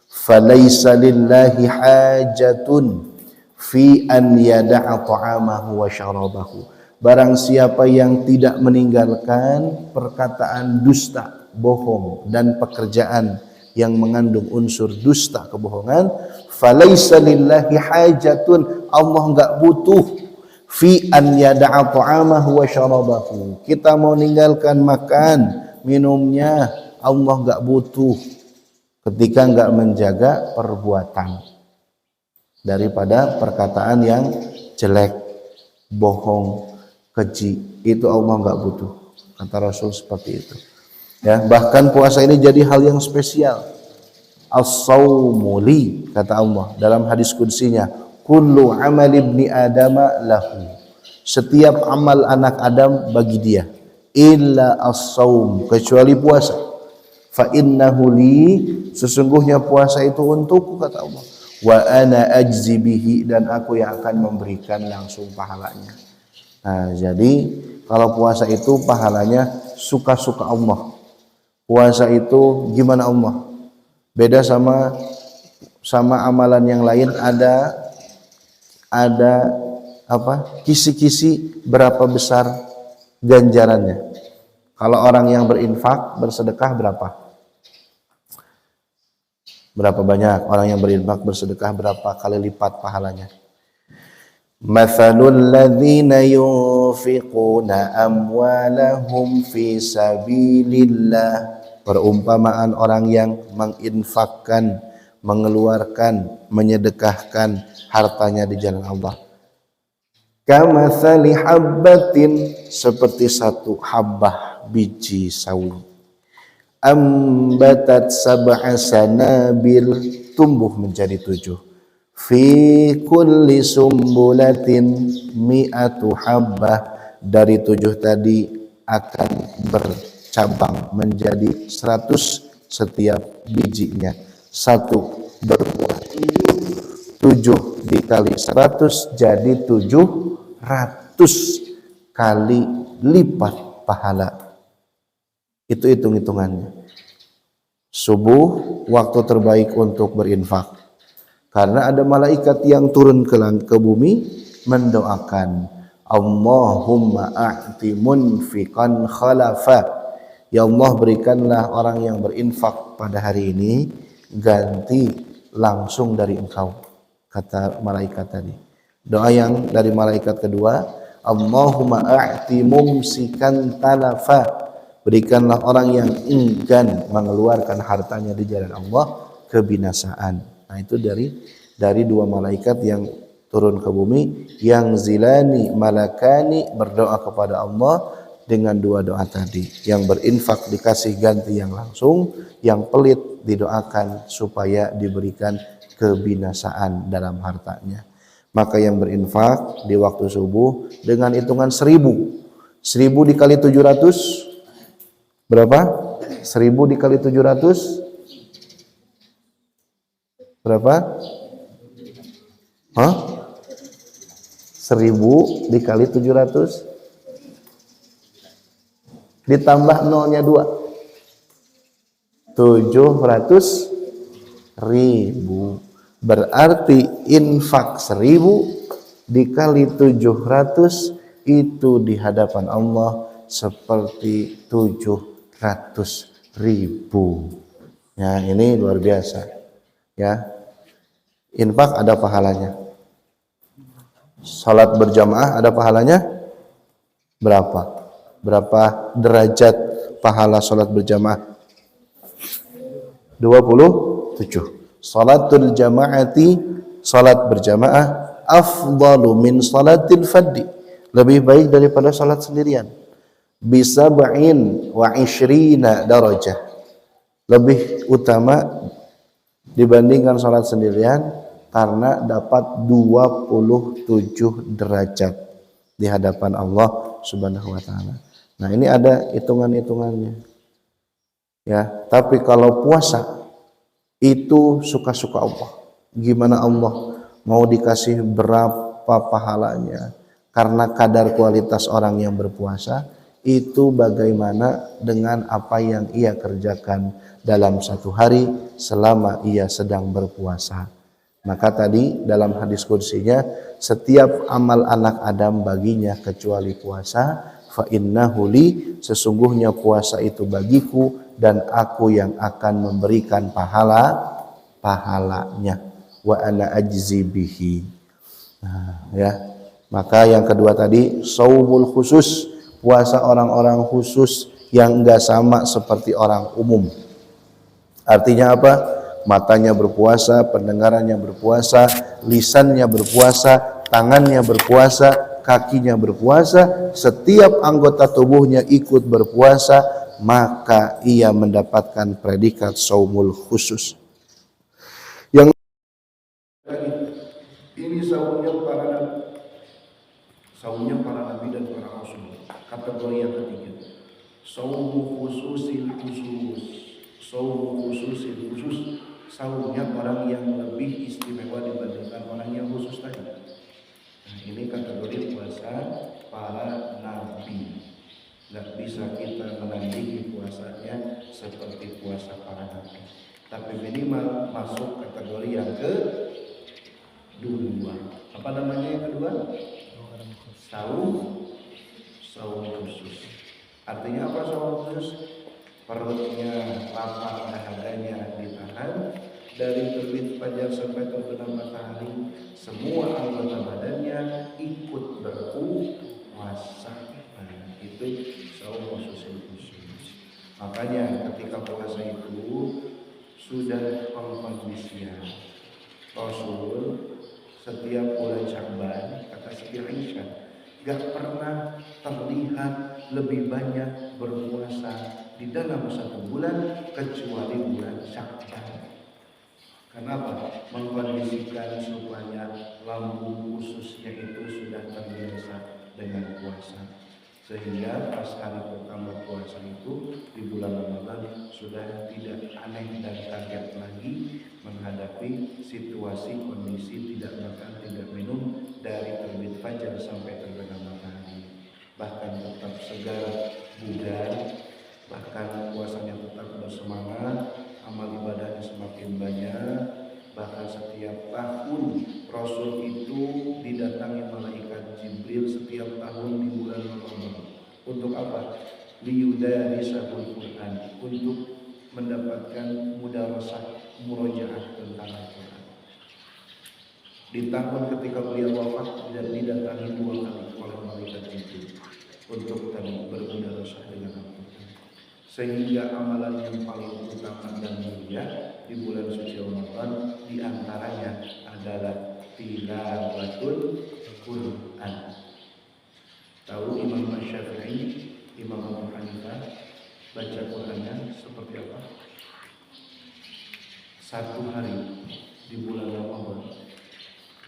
falaysa lillahi hajatun fi an yada'a ta'amahu wa syarabahu. Barang siapa yang tidak meninggalkan perkataan dusta, bohong, dan pekerjaan yang mengandung unsur dusta, kebohongan, falaisa lillahi hajatun, Allah enggak butuh fi an yada'a ta'amahu wa syarabahu. Kita mau meninggalkan makan, minumnya, Allah enggak butuh ketika enggak menjaga perbuatan daripada perkataan yang jelek, bohong, keji, itu Allah enggak butuh. Kata Rasul seperti itu. Ya, bahkan puasa ini jadi hal yang spesial. As-saumu li, kata Allah dalam hadis qudsinya, kullu amal ibni adama lahu. Setiap amal anak Adam bagi dia, illa as-saum, kecuali puasa. Fa innahu li, sesungguhnya puasa itu untukku, kata Allah. Wa ana ajzi bihi, dan aku yang akan memberikan langsung pahalanya. Nah, jadi kalau puasa itu pahalanya suka-suka Allah. Puasa itu gimana Allah? Beda sama amalan yang lain, ada apa? Kisi-kisi berapa besar ganjarannya. Kalau orang yang berinfak, bersedekah berapa? Berapa banyak orang yang berinfak, bersedekah, berapa kali lipat pahalanya? Mathalul ladzina yunfiquna amwalahum fi sabilillah, perumpamaan orang yang menginfakkan, mengeluarkan, menyedekahkan hartanya di jalan Allah. Kamatsali habbatin, seperti satu habbah biji sawi. Ambatat sab'a sanabil, tumbuh menjadi 7. Fi kulli sumbulatin mi'atu habbah, dari 7 tadi akan bercabang menjadi 100 setiap bijinya. 1 berbuah 7 dikali 100 jadi 700 kali lipat pahala. Itu hitung-hitungannya. Subuh waktu terbaik untuk berinfak. Karena ada malaikat yang turun ke bumi mendoakan, Allahumma a'ti munfiqan khalafa. Ya Allah, berikanlah orang yang berinfak pada hari ini ganti langsung dari Engkau, kata malaikat tadi. Doa yang dari malaikat kedua, Allahumma a'ti mumsikan talafa. Berikanlah orang yang enggan mengeluarkan hartanya di jalan Allah kebinasaan. Nah, itu dari 2 malaikat yang turun ke bumi, yang zilani malakani, berdoa kepada Allah dengan 2 doa tadi. Yang berinfak dikasih ganti yang langsung, yang pelit didoakan supaya diberikan kebinasaan dalam hartanya. Maka yang berinfak di waktu subuh dengan hitungan 1000 dikali 700 berapa? 1000 dikali 700 berapa? 1000 dikali 700 ditambah nolnya 2, 700.000. Berarti infak 1000 dikali 700 itu di hadapan Allah seperti 700.000. Ya, ini luar biasa. Ya, infak ada pahalanya. Salat berjamaah ada pahalanya berapa? Berapa derajat pahala salat berjamaah? 27. Salatul jamaati, salat berjamaah, afdalu min salatil faddi, lebih baik daripada salat sendirian. Bisab'in wa 20 darajah, lebih utama dibandingkan salat sendirian karena dapat 27 derajat di hadapan Allah Subhanahu wa taala. Nah, ini ada hitungan-hitungannya. Ya, tapi kalau puasa itu suka-suka Allah. Gimana Allah? mau dikasih berapa pahalanya karena kadar kualitas orang yang berpuasa itu bagaimana dengan apa yang ia kerjakan dalam satu hari selama ia sedang berpuasa. Maka tadi dalam hadis qudsinya, setiap amal anak Adam baginya kecuali puasa, fa innahu li, sesungguhnya puasa itu bagiku dan aku yang akan memberikan pahalanya, wa ana ajzi bihi. Nah, ya. Maka yang kedua tadi saumul khusus, puasa orang-orang khusus yang enggak sama seperti orang umum. Artinya apa? Matanya berpuasa, pendengarannya berpuasa, lisannya berpuasa, tangannya berpuasa, kakinya berpuasa, setiap anggota tubuhnya ikut berpuasa, maka ia mendapatkan predikat saumul khusus. Yang ini saumnya para nabi dan para rasul. Kategori yang ketiga, saumu khususil khusus. Saumu khususil khusus, saumnya orang yang lebih istimewa dibandingkan orang yang khusus tadi. Nah, ini kategori puasa para nabi. Nggak bisa kita menandingi puasanya seperti puasa para nabi, tapi minimal masuk kategori yang kedua. Apa namanya yang kedua? Saum khusus. Artinya apa saum khusus? Perutnya lapar, dahaganya ditahan, dari terbit fajar sampai terbenam matahari, semua anggota badannya ikut berpuasa. Nah, itu saum khusus. Makanya ketika puasa itu sudah pengkondisian. Rasul setiap bulan Sya'ban, kata Siti Aisyah, gak pernah terlihat lebih banyak berpuasa di dalam satu bulan kecuali bulan Sya'ban. Kenapa? Mengkondisikan supaya lambung khususnya itu sudah terbiasa dengan puasa, sehingga pas hari pertama puasa itu di bulan Ramadan sudah tidak aneh dan kaget lagi menghadapi situasi kondisi tidak makan tidak minum dari terbit fajar sampai terbenam matahari, bahkan tetap segar bugar, bahkan puasanya tetap bersemangat, amal ibadahnya semakin banyak. Bahkan setiap tahun Rasul itu didatangi malaikat Jibril setiap tahun di bulan Ramadan. Untuk apa? Liyudarisahul Quran, untuk mendapatkan mudarasah murojaah tentang Al-Quran. Di tahun ketika beliau wafat didatangi 2 kali oleh malaikat Jibril untuk bermudarasah dengan Al-Quran. Sehingga amalan yang paling utama dan mulia di bulan suci Ramadan diantaranya adalah tilawatul Quran. Tahu Imam Syafi'i, Imam Abu Hanifah baca Qurannya seperti apa? 1 hari di bulan Ramadan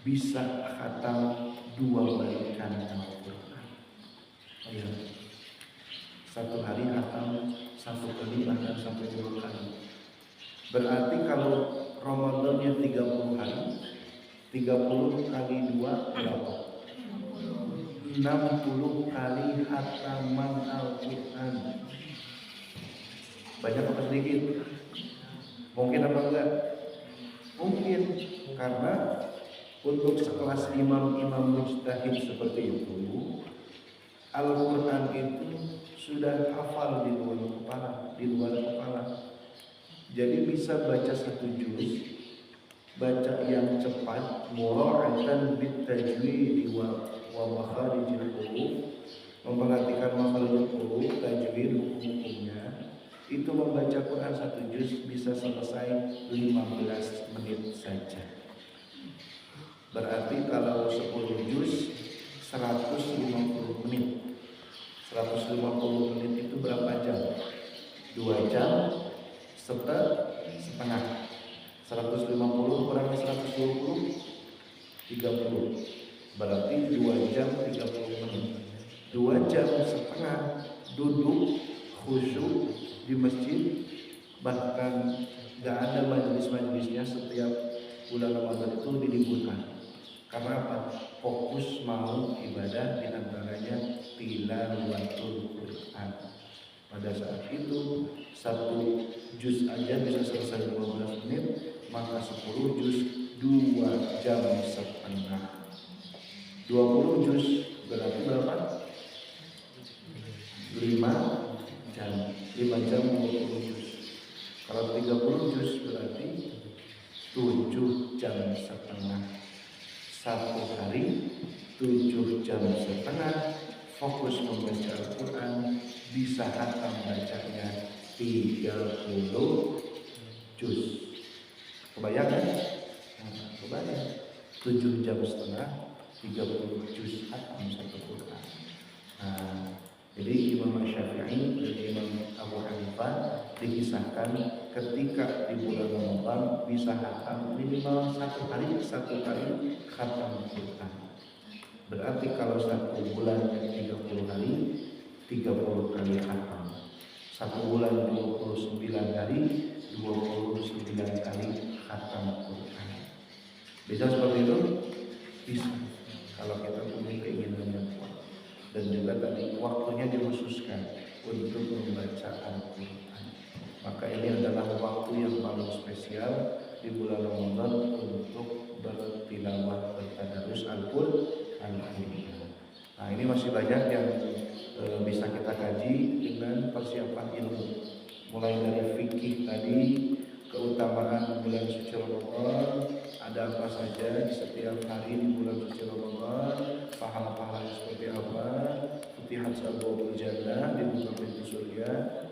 bisa khatam 2 balikan Al-Quran. Ayo. 1 hari khatam 1 kali bahkan sampai 2 kali. Berarti kalau Ramadannya 30 hari, 30 kali 2 berapa? 60 kali khataman Al-Quran. Banyak apa sedikit? Mungkin apa enggak? Mungkin, karena untuk sekelas imam-imam mujtahid seperti itu, Al-Quran itu sudah hafal di luar kepala. Jadi bisa baca 1 juz, baca yang cepat, mura'atan bitajwid wa makharijil huruf, memperhatikan makharijul huruf, tajwid, hukum-hukumnya. Itu membaca Quran 1 juz bisa selesai 15 menit saja. Berarti kalau 10 juz 150 menit. 150 menit itu berapa jam? 2 jam setengah. 150 kurangi 120 30. Berarti 2 jam 30 menit. 2 jam setengah duduk khusyuk di masjid, bahkan gak ada majelis-majelisnya. Setiap bulan Ramadan itu diliburkan. Karena apa? Fokus mau ibadah, di antaranya tilawatul Quran. Pada saat itu 1 juz aja bisa selesai 15 menit, maka 10 juz 2 jam setengah. 20 juz berarti berapa? 5 jam. 5 jam 20 juz. Kalau 30 juz berarti 7 jam setengah. 1 hari 7 jam setengah fokus membaca Al-Quran, bisa hatam bacanya 30 juz. Kebayang kan? Kebayang. 7 jam setengah 30 juz hatam satu Quran. Jadi Imam Syafi'i dan Imam Abu Hanifah dikisahkan ketika di bulan Ramadan bisa hatam minimal 1 hari khatam Quran. Berarti kalau 1 bulan 30 hari 30 kali khatam. 1 bulan 29 hari 29 kali khatam Quran. Bisa seperti itu? Bisa. Kalau kita punya keinginan yang kuat. Dan juga tadi waktunya dikhususkan untuk membaca Al-Quran. Maka ini adalah waktu yang paling spesial di bulan Ramadan untuk bertilawah, bertadarus Al-Quran. Nah, ini masih banyak yang bisa kita kaji dengan persiapan ilmu. Mulai dari fikih tadi, keutamaan bulan suci Ramadan, ada apa saja di setiap hari di bulan suci Ramadan, pahala-pahala seperti apa, Futihat Abwaabul Jannah, dibuka pintu surga,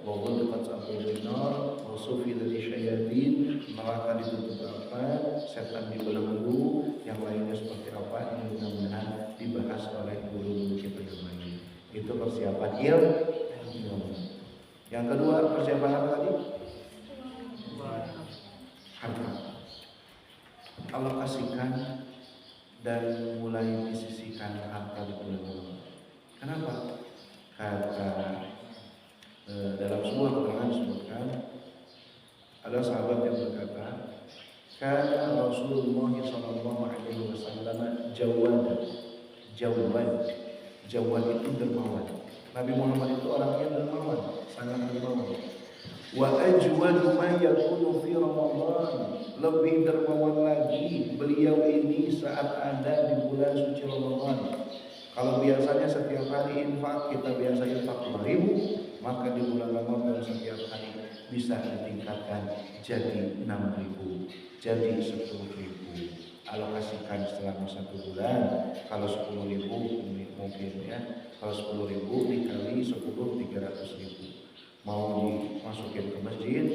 wa ghulqat abwaabun nar, wa sufi dari syayatin, neraka ditutup apa, setan dibelenggu, yang lainnya seperti apa, ini mudah-mudahan dibahas oleh guru-guru kita yang lain. Itu persiapan ilmu. Yang kedua, persiapan apa tadi? Harta. Alokasikan dan mulai disisihkan harta di bulan Ramadan. Kenapa? Kata dalam sebuah keterangan disebutkan ada sahabat yang berkata, karena Rasulullah Sallallahu Alaihi Wasallam jawad itu dermawan. Nabi Muhammad itu orangnya dermawan, sangat dermawan. Wa ajwadu ma yakunu fi Ramadan, lebih dermawan lagi beliau ini saat ada di bulan suci Ramadan. Kalau biasanya setiap hari infak, kita biasa infak 5.000, maka di bulan Ramadan setiap hari bisa ditingkatkan jadi 6.000, jadi 10.000. Alokasikan selama 1 bulan. Kalau 10.000 mungkin ya, kalau 10.000 dikali 10 300.000. Mau dimasukin ke masjid,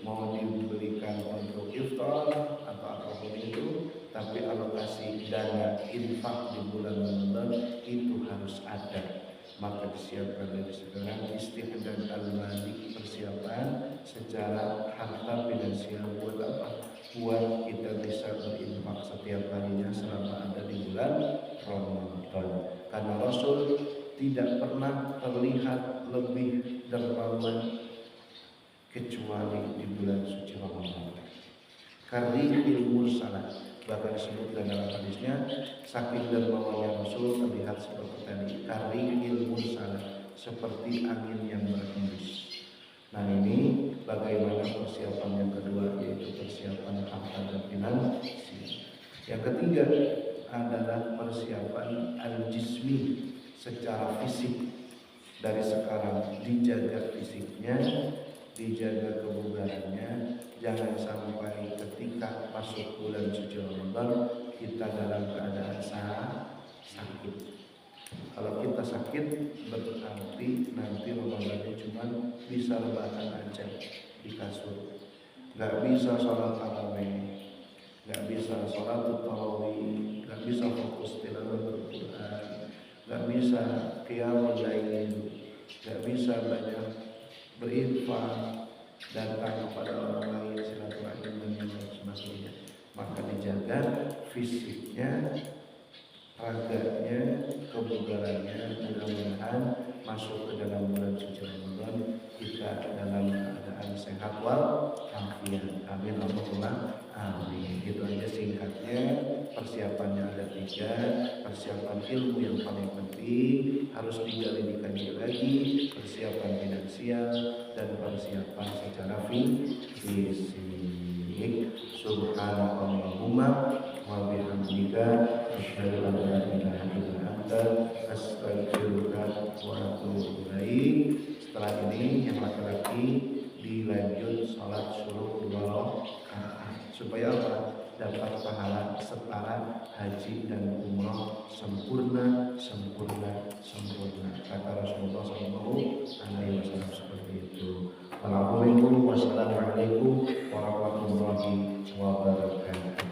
mau dibelikan untuk iftar atau apapun itu, tapi alokasi dana infak di bulan Ramadan itu harus ada. Maka disiapkan dari sekarang istiqdad al-mali, persiapan secara harta finansial. Buat apa? Buat kita bisa berinfak setiap harinya selama ada di bulan Ramadan. Karena Rasul tidak pernah terlihat lebih dermawan kecuali di bulan suci Ramadan. Karihil mursalah, bahkan disebutkan dalam hadisnya, saking dermawannya Rasul terlihat seperti tadi, karihil mursalah, seperti angin yang berhembus. Nah, ini bagaimana persiapan yang kedua, yaitu persiapan harta dan finansi. Yang ketiga adalah persiapan al-jismi, secara fisik. Dari sekarang dijaga fisiknya, dijaga kebugarannya. Jangan sampai ketika masuk bulan suci Ramadan kita dalam keadaan sakit. Kalau kita sakit berarti nanti Ramadannya cuma bisa rebahan aja di kasur. Gak bisa sholat tarawih, gak bisa sholat tarawih, gak bisa fokus tilawah Al-Quran, gak bisa qiyamul lail, gak bisa banyak berinfak, datang kepada orang lain, silaturahim dan sebagainya. Maka dijaga fisiknya, raganya, kebugarannya. Mudah-mudahan masuk ke dalam bulan suci Ramadan kita dalam keadaan sehat wal afiat. Amin Allahumma amin. Itu aja singkatnya Persiapannya ada 3, persiapan ilmu yang paling penting harus dikaji lagi, persiapan finansial dan persiapan secara fisik. Subhanallahumma wa bihamdika asyhadu an la ilaha illa anta astaghfiruka wa atubu ilaik. Setelah ini yang laki-laki dilanjut salat suruh 2 rakaat supaya apa? Dapat pahala setara haji dan umroh sempurna. Kata Rasulullah SAW seperti itu. Wassalamualaikum warahmatullahi wabarakatuh.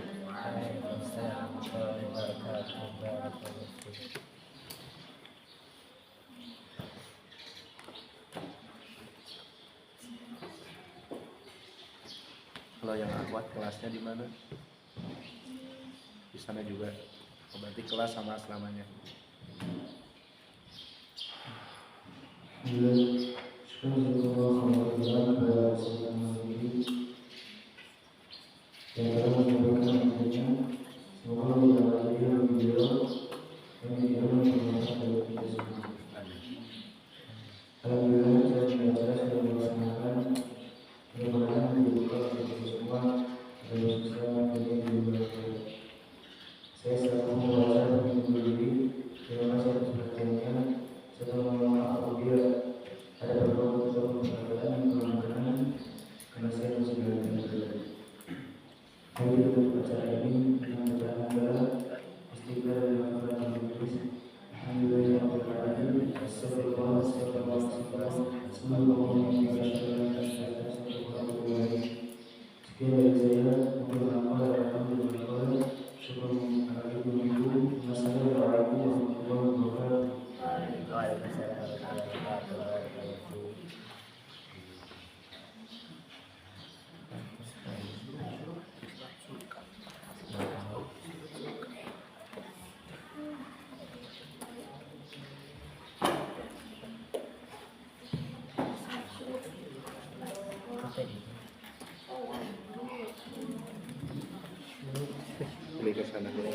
Kalau yang akhwat kelasnya di mana? Di sana juga. Berarti kelas sama selamanya. Saya selalu membaca dan menghibur diri. Terima kasih atas perhatiannya. Saya mohon maaf apabila ada beberapa kesalahan yang kurang berkenan karena saya masih belajar. Mari kita tutup acara ini dengan bacaan adalah istighfar dan hafalan yang tulis. Alhamdulillah rabbil alamin. Astagfirullah astagfirullah. Sekian dari saya. Alhamdulillah. Assalamualaikum warahmatullahi wabarakatuh. Beli ke sana dulu.